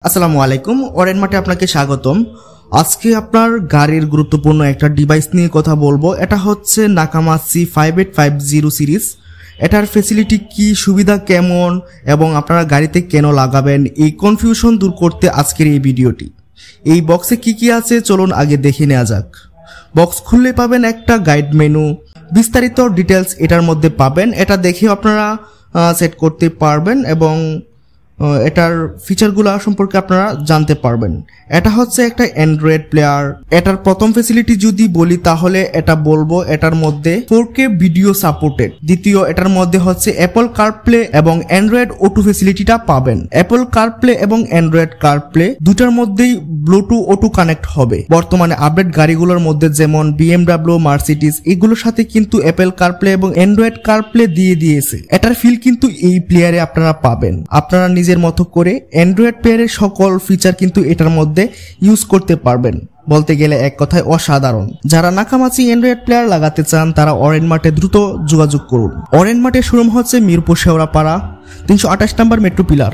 আসসালামু আলাইকুম, অরেন মাঠে আপনাকে স্বাগতম। আজকে আপনার গাড়ির গুরুত্বপূর্ণ একটা ডিভাইস নিয়ে কথা বলবো। এটা হচ্ছে নাকামাচি 5850 সিরিজ। এটার ফ্যাসিলিটি কি, সুবিধা কেমন এবং আপনারা গাড়িতে কেন লাগাবেন, এই কনফিউশন দূর করতে আজকের এই ভিডিওটি। এই বক্সে কি কি আছে চলুন আগে দেখে নেওয়া যাক। বক্স খুললে পাবেন একটা গাইড মেনু, বিস্তারিত ডিটেলস এটার মধ্যে পাবেন। এটা দেখে আপনারা সেট করতে পারবেন এবং এটার ফিচারগুলো সম্পর্কে আপনারা জানতে পারবেন। এটা হচ্ছে একটা অ্যান্ড্রয়েড প্লেয়ার। এটার প্রথম ফ্যাসিলিটি যদি বলি তাহলে এটা বলবো এটার মধ্যে 4K ভিডিও সাপোর্টেড। দ্বিতীয়, এটার মধ্যে হচ্ছে অ্যাপল কারপ্লে এবং অ্যান্ড্রয়েড অটো ফ্যাসিলিটিটা পাবেন। অ্যাপল কারপ্লে এবং অ্যান্ড্রয়েড কারপ্লে দুটার মধ্যেই ব্লুটুথ অটো কানেক্ট হবে। বর্তমানে আপডেট গাড়িগুলোর মধ্যে যেমন BMW, মার্সিডিজ এগুলোর সাথে কিন্তু অ্যাপল কারপ্লে এবং অ্যান্ড্রয়েড কারপ্লে দিয়ে দিয়েছে। এটার ফিল কিন্তু এই প্লেয়ারে আপনারা পাবেন। আপনারা নিজের মতো করে অ্যান্ড্রয়েড প্লেয়ারের সকল ফিচার কিন্তু এটার মধ্যে ইউজ করতে পারবেন। বলতে গেলে এক কথায় অসাধারণ। যারা নাকামাচি অ্যান্ড্রয়েড প্লেয়ার লাগাতে চান তারা অরেন মার্টে দ্রুত যোগাযোগ করুন। অরেন মার্টের শোরুম হচ্ছে মিরপুর শেওড়াপাড়া 328 নম্বর মেট্রো পিলার।